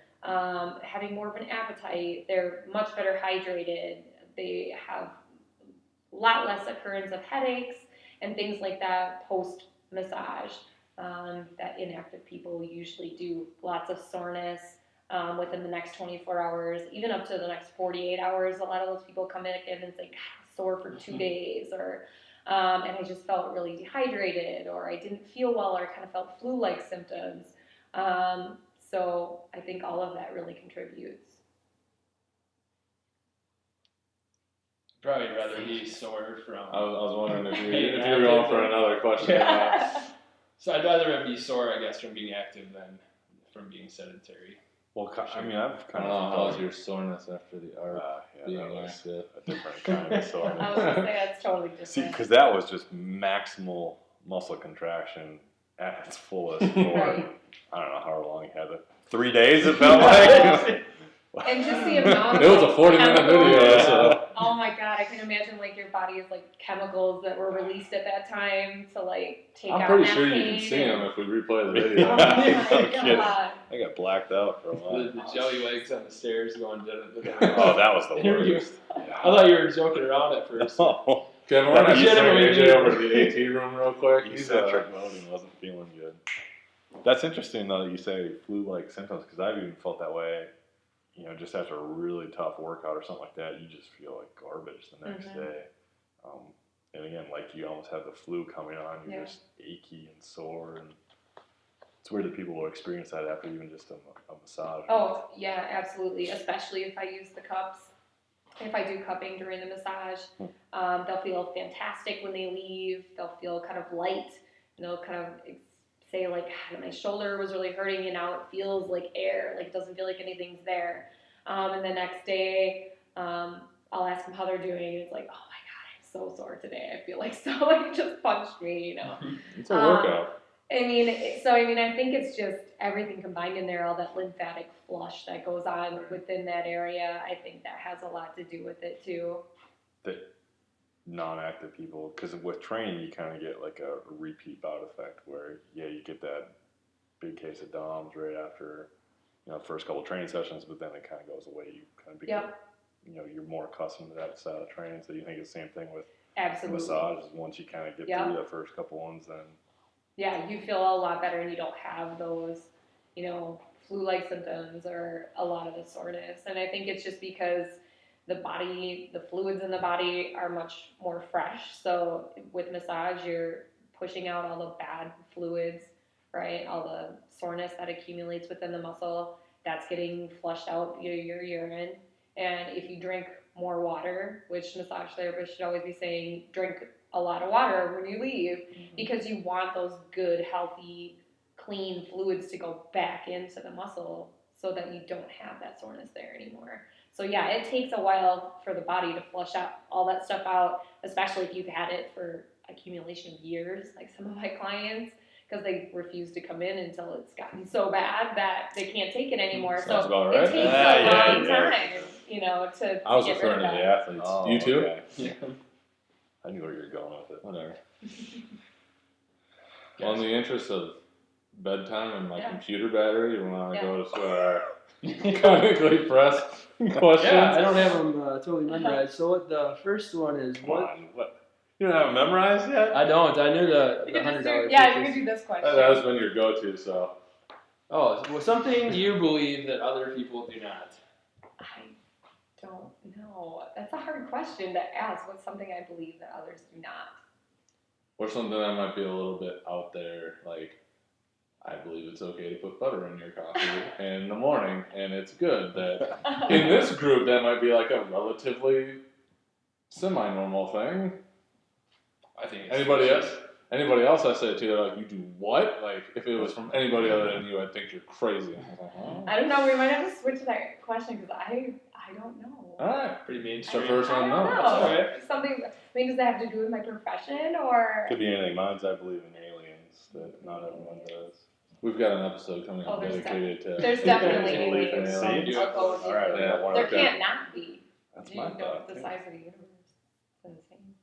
having more of an appetite. They're much better hydrated. They have a lot less occurrence of headaches and things like that post massage. That inactive people usually do. Lots of soreness within the next 24 hours, even up to the next 48 hours. A lot of those people come in and it's like sore for 2 days, or and I just felt really dehydrated, or I didn't feel well, or I kind of felt flu-like symptoms. So I think all of that really contributes. Probably rather be sore from. I was wondering if you Being if you were going active for and- another question. Or not. So I'd rather be sore, I guess, from being active than from being sedentary. Well, I mean, I've I kind don't know of how was your soreness after the art yeah, being that was active. a different kind of soreness. I was gonna say that's totally different. See, because that was just maximal muscle contraction at its fullest for, Right. I don't know how long you had it. 3 days it felt like. And just the amount It was of a 40-minute chemicals- video, so. Oh my god, I can imagine like your body's like chemicals that were released at that time to like take I'm out pretty that sure you pain can see and- them if we replay the Oh video. my No kidding. god. I got blacked out for a The, while. the jelly legs on the stairs going to the Oh, that was the interview. worst. I thought you were joking around at first. Oh, Kevin, we're not You just send Legitimately, AJ over to the AT room real quick. He's eccentric loading wasn't feeling good. That's interesting though that you say flu-like symptoms, because I've even felt that way. You know, just after a really tough workout or something like that, you just feel like garbage the next day. And again, like you almost have the flu coming on, you're Yeah. just achy and sore, and it's weird that people will experience that after even just a massage. Oh yeah, absolutely. Especially if I use the cups. If I do cupping during the massage, they'll feel fantastic when they leave. They'll feel kind of light. And they'll kind of say like, my shoulder was really hurting and now it feels like air. Like it doesn't feel like anything's there. And the next day, I'll ask them how they're doing. And it's like, oh my god, I'm so sore today. I feel like someone just punched me, you know. It's a workout. I think it's just everything combined in there, all that lymphatic flush that goes on within that area. I think that has a lot to do with it too. That non-active people, because with training you kind of get like a repeat bout effect where you get that big case of DOMS right after the first couple training sessions, but then it kind of goes away. You kind of become, you're more accustomed to that style of training. So you think it's the same thing with Absolutely. massage. Once you kind of get Yeah. through the first couple ones, then Yeah, you feel a lot better and you don't have those, flu-like symptoms or a lot of the soreness. And I think it's just because the fluids in the body are much more fresh. So with massage, you're pushing out all the bad fluids, right? All the soreness that accumulates within the muscle, that's getting flushed out via your urine. And if you drink more water, which massage therapists should always be saying, drink a lot of water when you leave, because you want those good, healthy, clean fluids to go back into the muscle so that you don't have that soreness there anymore. So yeah, it takes a while for the body to flush out all that stuff out, especially if you've had it for accumulation of years, like some of my clients, because they refuse to come in until it's gotten so bad that they can't take it anymore. Sounds So about it right. takes Yeah, a yeah, long yeah. time, to I was get rid referring of to the that. athletes. Oh, You too? okay. Yeah. I knew where you were going with it. Whatever. Well, in the interest of bedtime and my Yeah. computer battery, you want to Yeah. go to our chemically pressed questions? Yeah, I don't have them totally memorized. So what the first one is Come what? on, what? You don't have it memorized yet? I don't. I knew the You can just $100. do, yeah, you can do this question. That has been your go-to, so. Oh, well, something you believe that other people do not. I don't know. That's a hard question to ask. What's something I believe that others do not? Or something that might be a little bit out there, like, I believe it's okay to put butter in your coffee in the morning, and it's good. That in this group, that might be like a relatively semi-normal thing. I think it's Anybody else I say it to, they're like, you do what? Like, if it was from anybody other than you, I'd think you're crazy. I was like, oh. I don't know. We might have to switch that question because I don't know. All right. pretty It's mainstream. our first I one, don't no. know. That's all right. Something. Does that have to do with my profession or? Could be anything. Mine's I believe in aliens that not everyone does. We've got an episode coming Oh, up there's dedicated to. There's definitely belief in aliens. aliens. I'll go with you. All right, we got one There up there. can't not be. That's You my know, thought. the too. size of the universe. It's insane.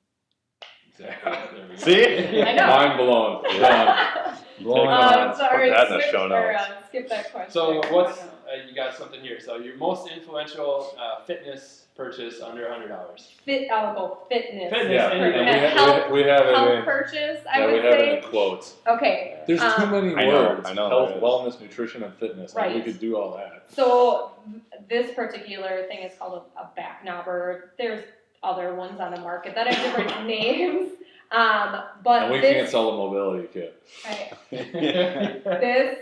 Exactly. There we go. See? I know. Mind blown. Done. Blown on. Sorry, Put that in the switch show or notes. skip that question. So what's I know. you got something here? So your most influential fitness purchase under $100. I'll go fitness. Fitness, Yeah, anyway. and we have it Health in. purchase, I Yeah, we would have say. it in quotes. Okay. There's too many I know, words. I know Health, there is. wellness, nutrition, and fitness. Like, we Right. could do all that. So this particular thing is called a back knobber. There's other ones on the market that have different names. But And we this, can't sell a mobility kit. right, this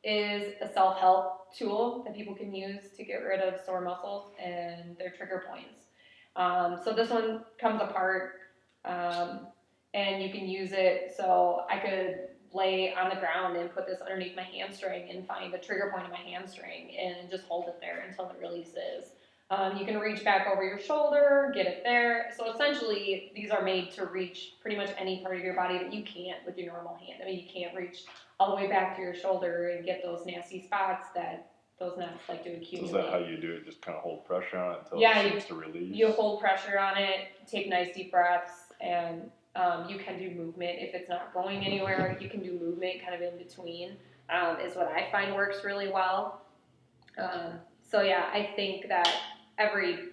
is a self-help tool that people can use to get rid of sore muscles and their trigger points. So this one comes apart, and you can use it. So I could lay on the ground and put this underneath my hamstring and find the trigger point of my hamstring and just hold it there until it releases. You can reach back over your shoulder, get it there. So essentially, these are made to reach pretty much any part of your body that you can't with your normal hand. I mean, you can't reach all the way back to your shoulder and get those nasty spots that those knots like to So accumulate. is that how you do it? Just kind of hold pressure on it until Yeah, it seems to release? You hold pressure on it, take nice deep breaths, and you can do movement. If it's not going anywhere, you can do movement kind of in between, is what I find works really well. So yeah, I think that every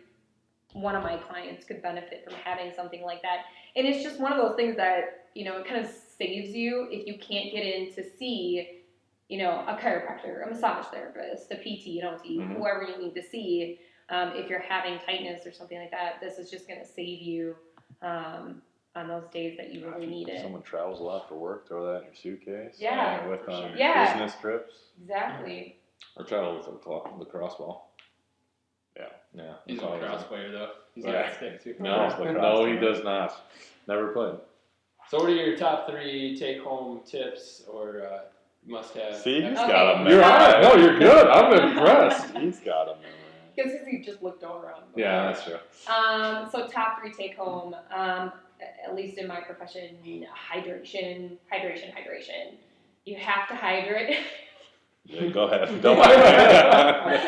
one of my clients could benefit from having something like that. And it's just one of those things that, it kind of saves you if you can't get in to see, a chiropractor, a massage therapist, a PT, an OT, whoever you need to see. If you're having tightness or something like that, this is just going to save you on those days that you really need it. Someone travels a lot for work, throw that in your suitcase. Yeah. With on Yeah. business trips. Exactly. Or travel with a lacrosse ball. Yeah. Yeah. He's a that's all lacrosse it player though. He's Right. got a stick too. is. No, Lacrosse no, he team. does not. Never played. So what are your top 3 take-home tips or must-have? See, he's Okay. got them. You're on it. No, you're good. I'm impressed. He's got them. Because he just looked around. Yeah, that's true. So top 3 take home, at least in my profession, hydration. You have to hydrate. Yeah, go ahead. Don't mind.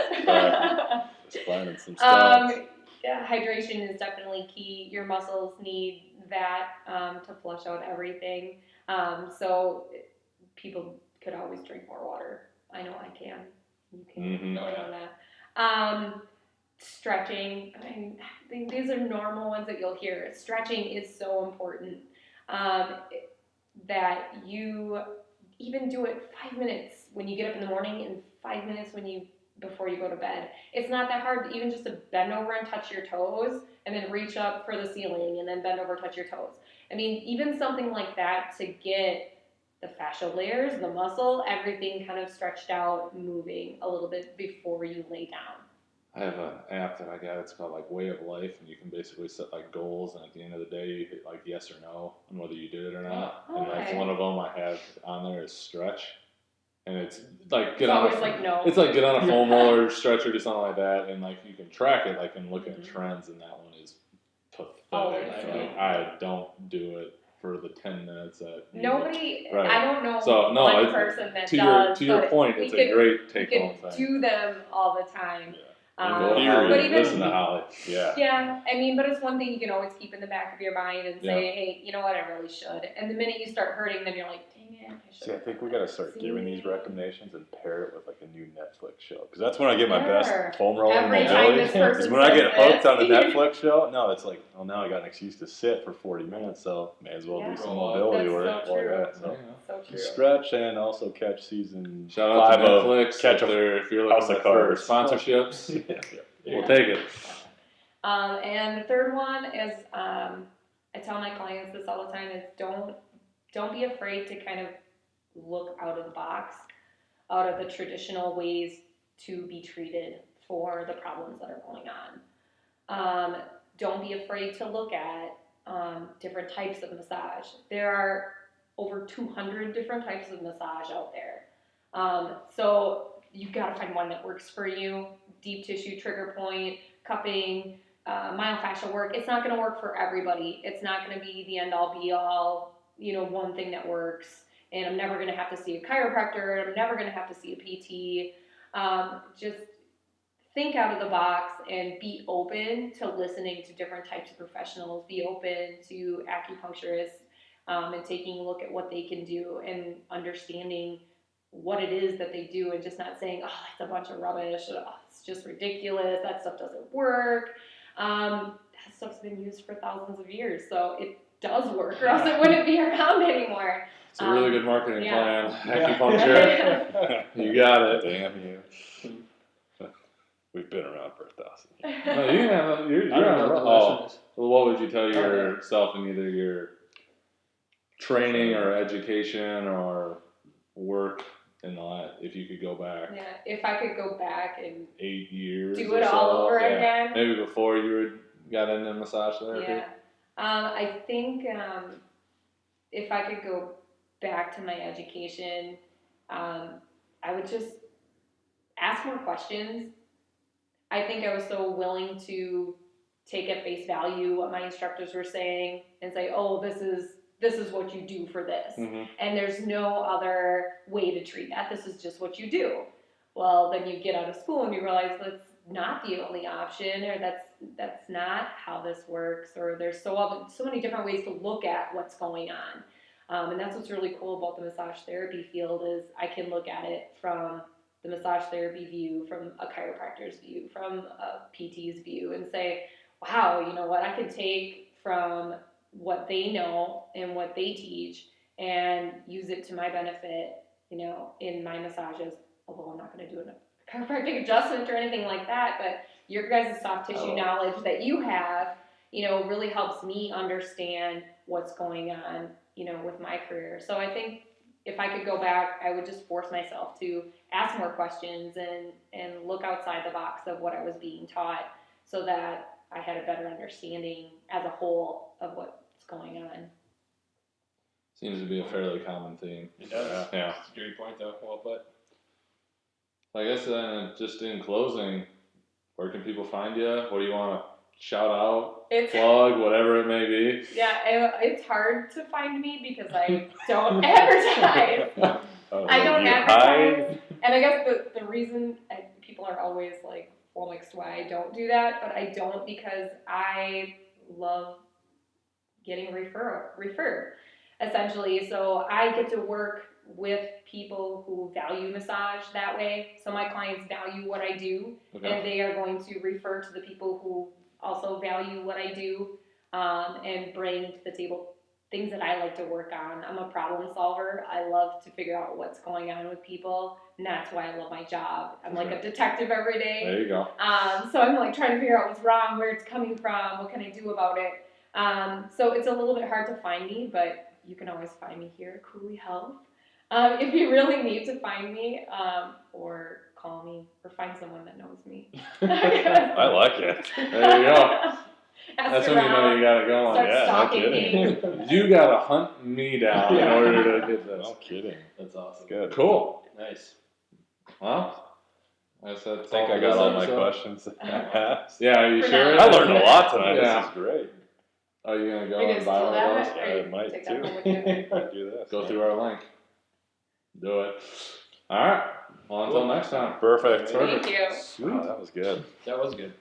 Just finding some stuff. Yeah, hydration is definitely key. Your muscles need that to flush out everything. So people could always drink more water. I know I can. You can. Mhm. I know that. stretching. I mean, these are normal ones that you'll hear. Stretching is so important. Um, that you even do it 5 minutes when you get up in the morning and 5 minutes before you go to bed. It's not that hard, even just to bend over and touch your toes and then reach up for the ceiling and then bend over, touch your toes. I mean, even something like that to get the fascial layers, the muscle, everything kind of stretched out, moving a little bit before you lay down. I have an app that I got. It's called like Way of Life, and you can basically set like goals, and at the end of the day, you hit like yes or no on whether you did it or not. Oh, And that's okay. one of them I have on there is stretch, and it's like get It's on always a, like no. it's like get on a foam roller, stretch or do something like that, and like you can track it, like and look at Mhm. trends, and that one is pathetic. Always, Like, I don't do it for the 10 minutes that Nobody, Right. I don't know So, no, one it's- person that to does. your but point, we it's a could- great we take could home thing. do them all the time. Go Period. Holly, but even- listen to Holly. Yeah. Yeah, I mean, but it's one thing you can always keep in the back of your mind and say, Yeah. hey, you know what, I really should. And the minute you start hurting, then you're like, dang it, I should. See, I think we gotta start giving these See? recommendations and pair it with like a new Netflix show. Because that's when I get my Sure. best foam roller Every time mobility. this person Because when I get says hooked on a this. Netflix show, no, it's like, well, now I got an excuse to sit for 40 minutes, so may as well Yeah. do some Roll out. mobility That's work. so while true. that, so. So true. Stretch and also catch season Shout out 5 to of Netflix. Catch a if you're House looking of for Cards. sponsorships, Yeah. we'll take it. And the third one is, I tell my clients this all the time, is don't be afraid to kind of look out of the box, out of the traditional ways to be treated for the problems that are going on. Don't be afraid to look at different types of massage. There are over 200 different types of massage out there. So you've got to find one that works for you. Deep tissue, trigger point, cupping, myofascial work. It's not going to work for everybody. It's not going to be the end all be all, one thing that works. And I'm never going to have to see a chiropractor. I'm never going to have to see a PT. Just think out of the box and be open to listening to different types of professionals. Be open to acupuncturists and taking a look at what they can do and understanding what it is that they do and just not saying, oh, that's a bunch of rubbish. Oh, it's just ridiculous. That stuff doesn't work. That stuff's been used for thousands of years, so it does work, or else it wouldn't be around anymore. It's a really good marketing yeah. plan. Acupuncture. You got it. Damn you. We've been around for 1,000 years. No, you're I don't on know the what the roll. lesson is. Well, what would you tell yeah. yourself in either your training or education or work in the last, if you could go back Yeah, if I could go back and 8 years, do or it all so, over yeah. again. Maybe before you got into massage therapy. Yeah. I think if I could go back to my education, I would just ask more questions. I think I was so willing to take at face value what my instructors were saying and say, oh, this is what you do for this. Mm-hmm. And there's no other way to treat that. This is just what you do. Well, then you get out of school and you realize that's not the only option, or that's not how this works, or there's so many different ways to look at what's going on. And that's what's really cool about the massage therapy field is I can look at it from the massage therapy view, from a chiropractor's view, from a PT's view, and say, wow, you know what, I can take from what they know and what they teach and use it to my benefit, in my massages, although I'm not going to do a chiropractic adjustment or anything like that, but your guys' soft tissue knowledge that you have, really helps me understand what's going on, with my career. So I think if I could go back, I would just force myself to ask more questions and look outside the box of what I was being taught so that I had a better understanding as a whole of what's going on. Seems to be a fairly common theme. It does. Yeah. It's a great point, though. Well put. I guess just in closing, where can people find you? What do you want to shout out, plug, whatever it may be? Yeah, it's hard to find me because I don't advertise. I don't advertise. And I guess the reason people are always like, well, next why I don't do that, but I don't because I love getting referred, essentially. So I get to work with people who value massage that way. So my clients value what I do, Okay. and they are going to refer to the people who also value what I do, and bring to the table things that I like to work on. I'm a problem solver. I love to figure out what's going on with people, and that's why I love my job. I'm like a detective every day. There you go. So I'm like trying to figure out what's wrong, where it's coming from, what can I do about it. So it's a little bit hard to find me, but you can always find me here at Cooley Health. If you really need to find me, or call me, or find someone that knows me. I like it. There you go. Ask That's when you know around, you got it going. start Yeah, no stalking kidding. me. You gotta hunt me down in order to get this. No kidding. That's awesome. Good. Cool. Nice. Well, I said, I think I got all my questions. Yeah, are you For sure? now. I learned a lot tonight. Yeah. This is great. Are you gonna go Are you and gonna buy steal one of that? those? Or you I might take too. that home with you? Might do this. Go through our link. Do it. All right. Well, until next time. Perfect. Thank you. Sweet. Oh, that was good. That was good.